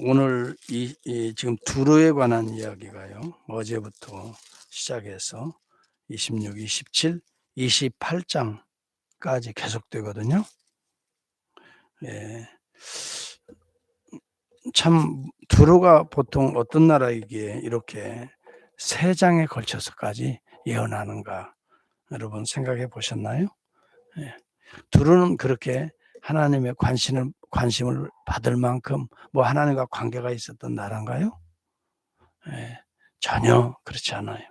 오늘 지금 두로에 관한 이야기가요. 어제부터 시작해서 26, 27, 28장까지 계속되거든요. 예. 참 두로가 보통 어떤 나라이기에 이렇게 세 장에 걸쳐서까지 예언하는가 여러분 생각해 보셨나요? 예. 두로는 그렇게 하나님의 관심을 받을 만큼 뭐 하나님과 관계가 있었던 나라인가요? 예. 전혀 그렇지 않아요.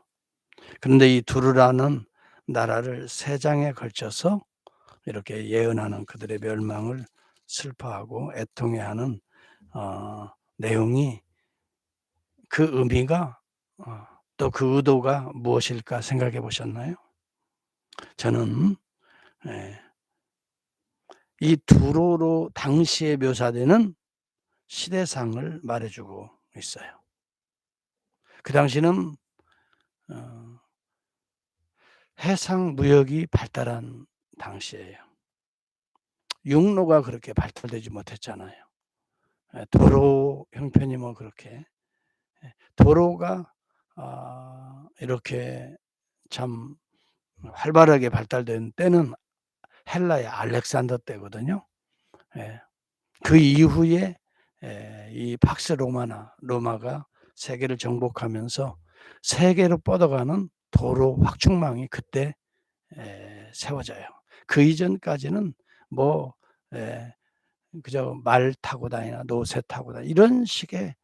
그런데 이 두루라는 나라를 세 장에 걸쳐서 이렇게 예언하는 그들의 멸망을 슬퍼하고 애통해하는 내용이 그 의미가 또 그 의도가 무엇일까 생각해 보셨나요? 저는 예 이 두로로 당시에 묘사되는 시대상을 말해 주고 있어요. 그 당시는 어 해상 무역이 발달한 당시예요. 육로가 그렇게 발달되지 못했잖아요. 도로 형편이 뭐 그렇게 도로가 이렇게 참 활발하게 발달된 때는 헬라의 알렉산더 때거든요. 예. 그 이후에 이 팍스 로마가 세계를 정복하면서 세계로 뻗어가는 도로 확충망이 그때 세워져요. 그 이전까지는 뭐 예 그저 말 타고 다니나 노새 타고 다니나 이런 식의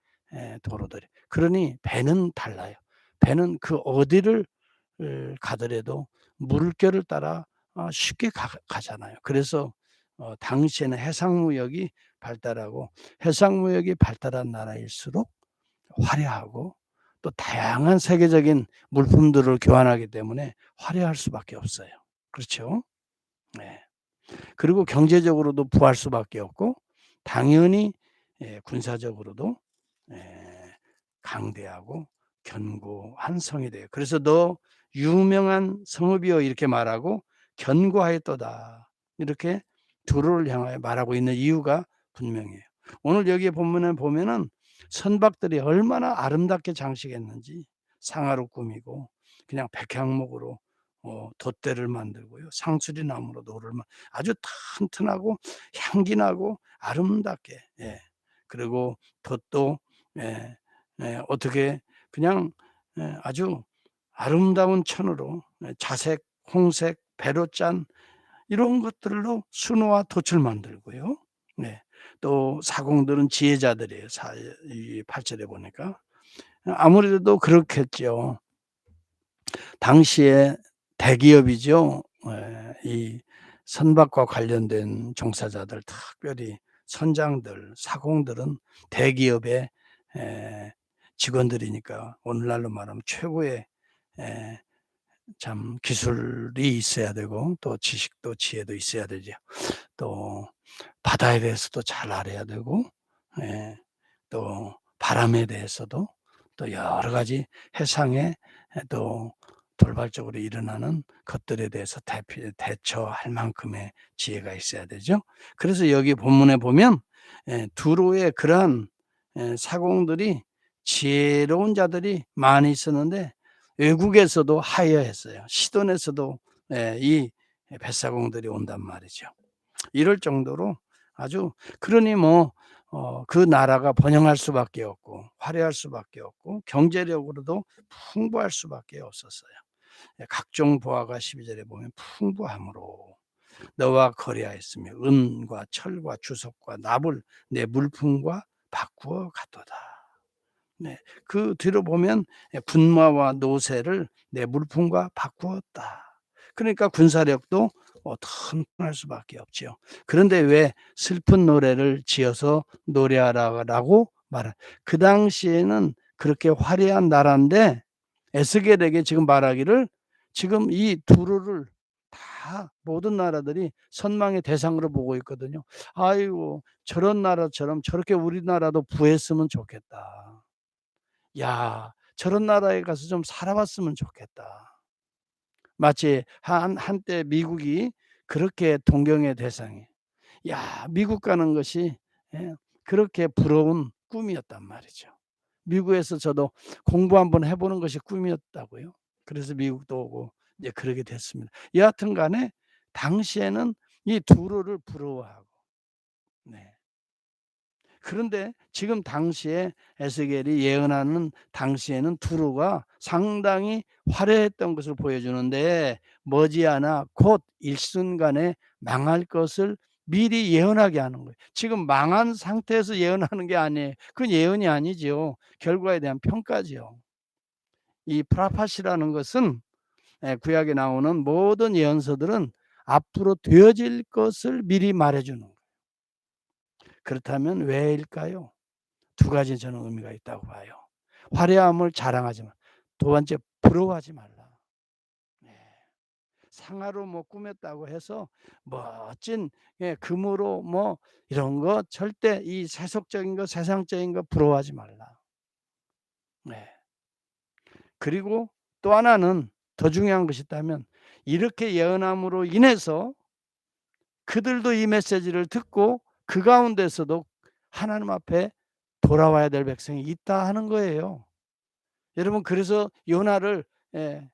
도로들이 그러니 배는 달라요. 배는 그 어디를 가더라도 물결을 따라 쉽게 가잖아요. 그래서 당시에는 해상 무역이 발달하고 해상 무역이 발달한 나라일수록 화려하고 또 다양한 세계적인 물품들을 교환하기 때문에 화려할 수밖에 없어요. 그렇죠? 네. 그리고 경제적으로도 부할 수밖에 없고 당연히 군사적으로도 예 강대하고 견고한 성이 돼요. 그래서 "너 유명한 성읍이여." 이렇게 말하고 "견고하였도다." 이렇게 두로를 향하여 말하고 있는 이유가 분명해요. 오늘 여기 본문에 보면은 선박들이 얼마나 아름답게 장식했는지 상아로 꾸미고 그냥 백향목으로 돛대를 만들고요. 상수리 나무로 노를 아주 튼튼하고 향기 나고 아름답게 그리고 돛도 예 어떻게 그냥 아주 아름다운 천으로 자색, 홍색, 배로짠 이런 것들로 순호와 돛을 만들고요. 네. 또 사공들은 지혜자들이에요. 이 8 절에 보니까. 아무래도 그렇겠죠. 당시에 대기업이죠. 이 선박과 관련된 종사자들 특별히 선장들, 사공들은 대기업의 에 직원들이니까 오늘날로 말하면 최고의 에 참 기술이 있어야 되고 또 지식도 지혜도 있어야 되죠. 또 바다에 대해서도 잘 알아야 되고 예 또 바람에 대해서도 또 여러 가지 해상에 또 돌발적으로 일어나는 것들에 대해서 대처할 만큼의 지혜가 있어야 되죠. 그래서 여기 본문에 보면 두로의 그러한 사공들이 지혜로운 자들이 많이 있었는데 외국에서도 하여했어요. 시돈에서도 이 뱃사공들이 온단 말이죠. 이럴 정도로 아주 그러니 뭐 그 나라가 번영할 수밖에 없고 화려할 수밖에 없고 경제력으로도 풍부할 수밖에 없었어요. 각종 보화가 12 절에 보면 풍부함으로 너와 거래하였으며 은과 철과 주석과 납을 내 물품과 바꾸어 갔도다. 네. 그 뒤로 보면 군마와 노새를 내 물품과 바꾸었다. 그러니까 군사력도 튼튼할 수밖에 없지요. 그런데 왜 슬픈 노래를 지어서 노래하라라고 그 당시에는 그렇게 화려한 나라인데 에스겔에게 지금 말하기를 지금 이 두루를 다 모든 나라들이 선망의 대상으로 보고 있거든요. "아이고 저런 나라처럼 저렇게 우리나라도 부했으면 좋겠다. 야 저런 나라에 가서 좀 살아봤으면 좋겠다." 마치 한때 미국이 그렇게 동경의 대상이에요. 야 미국 가는 것이 예 그렇게 부러운 꿈이었단 말이죠. 미국에서 저도 공부 한번 해 보는 것이 꿈이었다고요. 그래서 미국도 오고 이제 그러게 됐습니다. 여하튼 간에 당시에는 이 두로를 부러워하고, 네. 그런데 지금 당시에 에스겔이 예언하는 당시에는 두로가 상당히 화려했던 것을 보여주는데, 머지않아 곧 일순간에 망할 것을 미리 예언하게 하는 거예요. 지금 망한 상태에서 예언하는 게 아니에요. 그건 예언이 아니지요. 결과에 대한 평가지요. 이 프라파시라는 것은, 구약에 나오는 모든 예언서들은 앞으로 되어질 것을 미리 말해 주는 거예요. 그렇다면 왜일까요? 두 가지 저는 의미가 있다고 봐요. 화려함을 자랑하지 마. 두 번째, 부러워하지 말라. 네. 상아로 뭐 꾸몄다고 해서 멋진, 금으로 뭐 이런 거 절대, 이 세속적인 거, 세상적인 거 부러워하지 말라. 네. 그리고 또 하나는 더 중요한 것이 있다면, 이렇게 예언함으로 인해서 그들도 이 메시지를 듣고 그 가운데서도 하나님 앞에 돌아와야 될 백성이 있다 하는 거예요. 여러분, 그래서 요나를, 예,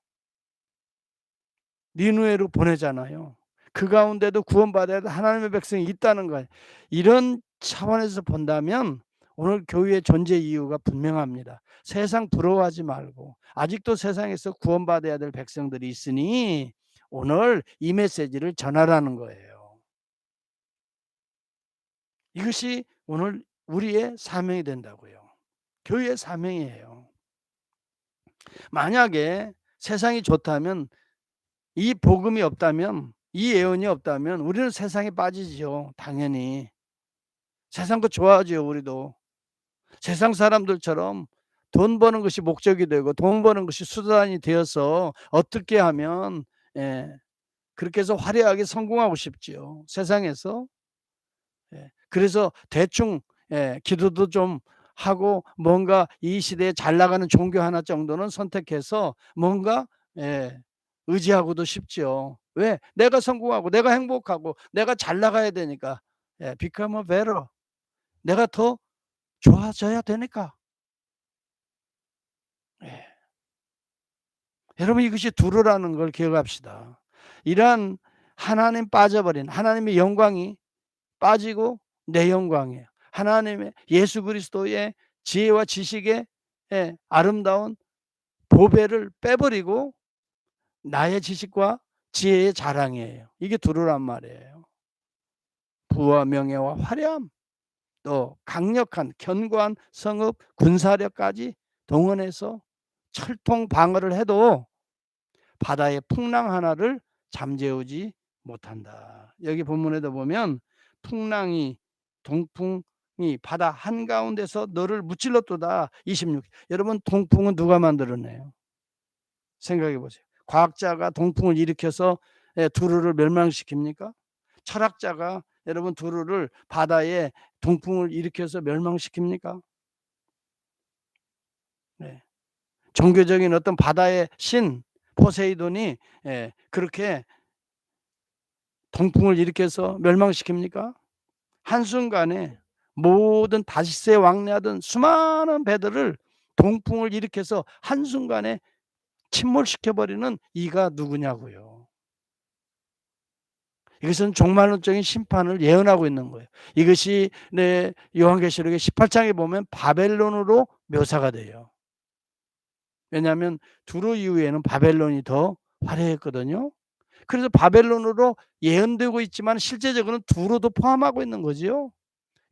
니느웨로 보내잖아요. 그 가운데도 구원받아야 될 하나님의 백성이 있다는 거예요. 이런 차원에서 본다면 오늘 교회의 존재 이유가 분명합니다. 세상 부러워하지 말고, 아직도 세상에서 구원받아야 될 백성들이 있으니 오늘 이 메시지를 전하라는 거예요. 이것이 오늘 우리의 사명이 된다고요. 교회의 사명이에요. 만약에 세상이 좋다면, 이 복음이 없다면, 이 예언이 없다면 우리는 세상에 빠지죠. 당연히. 세상 거 좋아하죠, 우리도. 세상 사람들처럼 돈 버는 것이 목적이 되고 돈 버는 것이 수단이 되어서 어떻게 하면, 예, 그렇게 해서 화려하게 성공하고 싶지요, 세상에서. 예. 그래서 대충, 기도도 좀 하고 뭔가 이 시대에 잘 나가는 종교 하나 정도는 선택해서 뭔가, 예, 의지하고도 싶죠. 왜? 내가 성공하고 내가 행복하고 내가 잘 나가야 되니까. 예, become a better. 내가 더 좋아져야 되니까. 예. 여러분, 이것이 두루라는 걸 기억합시다. 이러한 하나님 빠져버린 하나님의 영광이 빠지고 내 영광이에요. 하나님의 예수 그리스도의 지혜와 지식의, 아름다운 보배를 빼버리고 나의 지식과 지혜의 자랑이에요. 이게 두루란 말이에요. 부와 명예와 화려함, 또 강력한 견고한 성읍 군사력까지 동원해서 철통 방어를 해도 바다의 풍랑 하나를 잠재우지 못한다. 여기 본문에도 보면 풍랑이, 동풍이 바다 한가운데서 너를 무찔렀도다. 26. 여러분, 동풍은 누가 만들어내요? 생각해 보세요. 과학자가 동풍을 일으켜서, 두루를 멸망시킵니까? 철학자가 여러분 두루를, 바다에 동풍을 일으켜서 멸망시킵니까? 네. 종교적인 어떤 바다의 신 포세이돈이, 그렇게 동풍을 일으켜서 멸망시킵니까? 한순간에 모든 다시스에 왕래하던 수많은 배들을 동풍을 일으켜서 한순간에 침몰시켜 버리는 이가 누구냐고요. 이것은 종말론적인 심판을 예언하고 있는 거예요. 이것이 요한계시록의 18장에 보면 바벨론으로 묘사가 돼요. 왜냐하면 두로 이후에는 바벨론이 더 화려했거든요. 그래서 바벨론으로 예언되고 있지만 실제적으로는 두로도 포함하고 있는 거지요.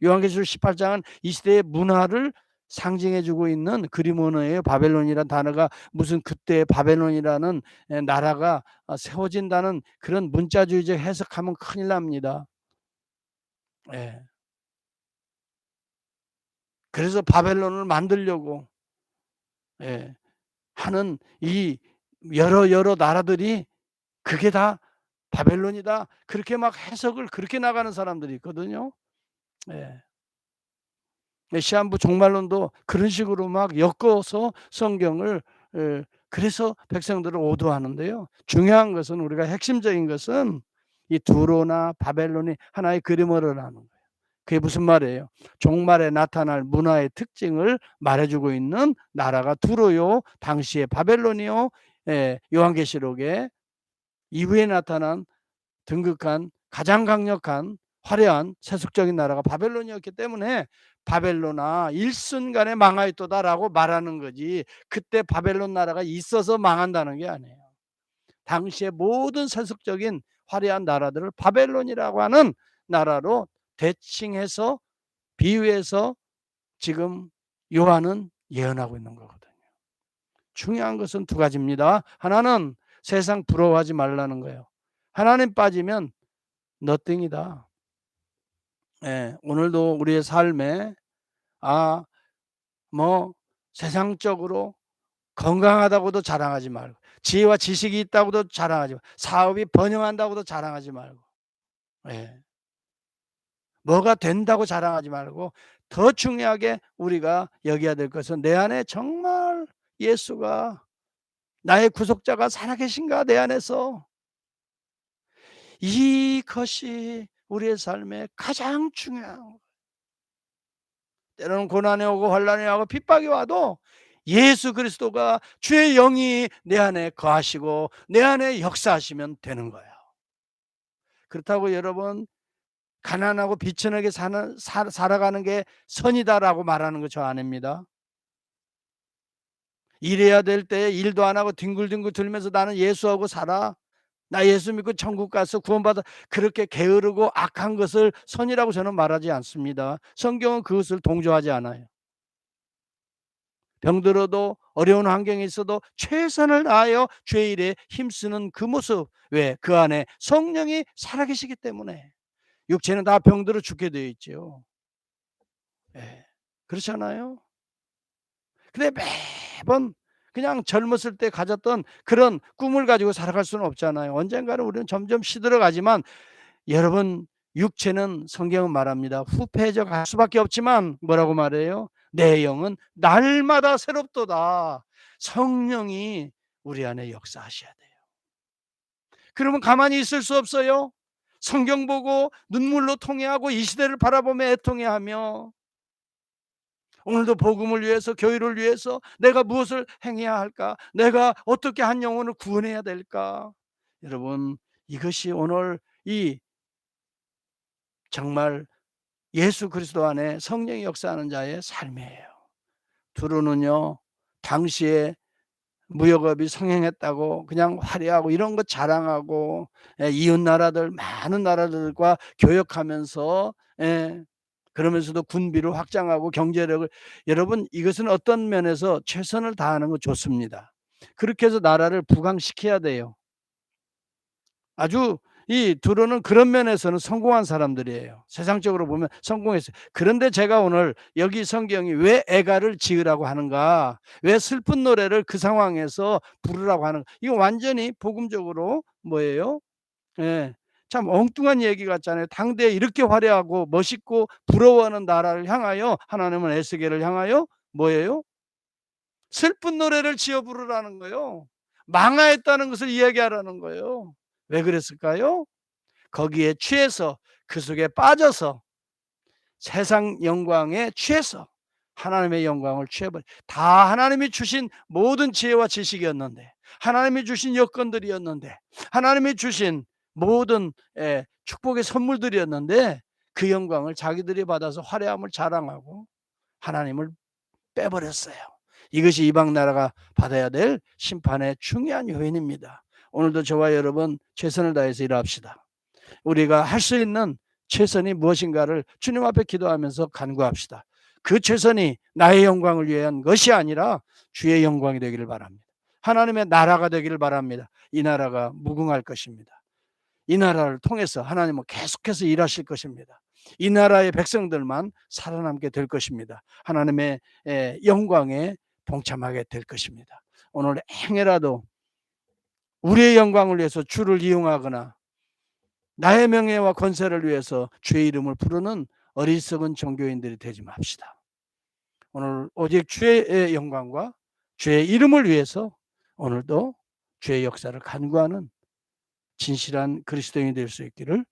요한계시록 18장은 이 시대의 문화를 상징해 주고 있는 그림 언어예요. 바벨론이라는 단어가 무슨 그때 바벨론이라는, 나라가 세워진다는 그런 문자주의적 해석하면 큰일 납니다. 예. 그래서 바벨론을 만들려고, 예, 하는 이 여러 나라들이 그게 다 바벨론이다, 그렇게 막 해석을 그렇게 나가는 사람들이 있거든요. 예. 시한부 종말론도 그런 식으로 막 엮어서 성경을, 그래서 백성들을 오도하는데요. 중요한 것은, 우리가 핵심적인 것은 이 두로나 바벨론이 하나의 그림어라는 거예요. 그게 무슨 말이에요? 종말에 나타날 문화의 특징을 말해주고 있는 나라가 두로요, 당시의 바벨론이요, 예, 요한계시록에 이후에 나타난 등극한 가장 강력한 화려한 세속적인 나라가 바벨론이었기 때문에 바벨론아 일순간에 망하였도다라고 말하는 거지, 그때 바벨론 나라가 있어서 망한다는 게 아니에요. 당시의 모든 세속적인 화려한 나라들을 바벨론이라고 하는 나라로 대칭해서 비유해서 지금 요한은 예언하고 있는 거거든요. 중요한 것은 두 가지입니다. 하나는 세상 부러워하지 말라는 거예요. 하나님 빠지면 너띵이다. 예, 오늘도 우리의 삶에 뭐 세상적으로 건강하다고도 자랑하지 말고, 지혜와 지식이 있다고도 자랑하지 말고, 사업이 번영한다고도 자랑하지 말고, 예, 뭐가 된다고 자랑하지 말고, 더 중요하게 우리가 여겨야 될 것은 내 안에 정말 예수가, 나의 구속자가 살아계신가 내 안에서, 이것이 우리의 삶에 가장 중요한 거예요. 때로는 고난이 오고 환난이 오고 핍박이 와도 예수 그리스도가, 주의 영이 내 안에 거하시고 내 안에 역사하시면 되는 거예요. 그렇다고 여러분 가난하고 비천하게 살아가는 게 선이다라고 말하는 거 저 아닙니다. 일해야 될 때 일도 안 하고 뒹굴뒹굴 들면서 나는 예수하고 살아, 나 예수 믿고 천국 가서 구원받아, 그렇게 게으르고 악한 것을 선이라고 저는 말하지 않습니다. 성경은 그것을 동조하지 않아요. 병들어도 어려운 환경에 있어도 최선을 다하여 주의 일에 힘쓰는 그 모습, 왜? 그 안에 성령이 살아계시기 때문에. 육체는 다 병들어 죽게 되어 있죠. 예. 그렇잖아요. 근데 매번 그냥 젊었을 때 가졌던 그런 꿈을 가지고 살아갈 수는 없잖아요. 언젠가는 우리는 점점 시들어가지만, 여러분 육체는 성경은 말합니다. 후패해져 갈 수밖에 없지만 뭐라고 말해요? 내 영은 날마다 새롭도다. 성령이 우리 안에 역사하셔야 돼요. 그러면 가만히 있을 수 없어요. 성경 보고 눈물로 통회하고 이 시대를 바라보며 애통해하며, 오늘도 복음을 위해서, 교회를 위해서 내가 무엇을 행해야 할까? 내가 어떻게 한 영혼을 구원해야 될까? 여러분, 이것이 오늘 이 정말 예수 그리스도 안에 성령이 역사하는 자의 삶이에요. 두루는요, 당시에 무역업이 성행했다고 그냥 화려하고 이런 것 자랑하고, 이웃 나라들 많은 나라들과 교역하면서, 그러면서도 군비를 확장하고 경제력을, 여러분 이것은 어떤 면에서 최선을 다하는 거 좋습니다. 그렇게 해서 나라를 부강시켜야 돼요. 아주 이 두로는 그런 면에서는 성공한 사람들이에요. 세상적으로 보면 성공했어요. 그런데 제가 오늘 여기 성경이 왜 애가를 지으라고 하는가, 왜 슬픈 노래를 그 상황에서 부르라고 하는가, 이거 완전히 복음적으로 뭐예요? 예, 참 엉뚱한 얘기 같잖아요. 당대에 이렇게 화려하고 멋있고 부러워하는 나라를 향하여 하나님은 에스겔을 향하여 뭐예요? 슬픈 노래를 지어 부르라는 거예요. 망하였다는 것을 이야기하라는 거예요. 왜 그랬을까요? 거기에 취해서, 그 속에 빠져서 세상 영광에 취해서 하나님의 영광을 취해버려. 다 하나님이 주신 모든 지혜와 지식이었는데, 하나님이 주신 여건들이었는데, 하나님이 주신 모든 축복의 선물들이었는데, 그 영광을 자기들이 받아서 화려함을 자랑하고 하나님을 빼버렸어요. 이것이 이방 나라가 받아야 될 심판의 중요한 요인입니다. 오늘도 저와 여러분 최선을 다해서 일합시다. 우리가 할 수 있는 최선이 무엇인가를 주님 앞에 기도하면서 간구합시다. 그 최선이 나의 영광을 위한 것이 아니라 주의 영광이 되기를 바랍니다. 하나님의 나라가 되기를 바랍니다. 이 나라가 무궁할 것입니다. 이 나라를 통해서 하나님은 계속해서 일하실 것입니다. 이 나라의 백성들만 살아남게 될 것입니다. 하나님의 영광에 동참하게 될 것입니다. 오늘 행여라도 우리의 영광을 위해서 주를 이용하거나 나의 명예와 권세를 위해서 주의 이름을 부르는 어리석은 종교인들이 되지 맙시다. 오늘 오직 주의 영광과 주의 이름을 위해서 오늘도 주의 역사를 간구하는 진실한 그리스도인이 될 수 있기를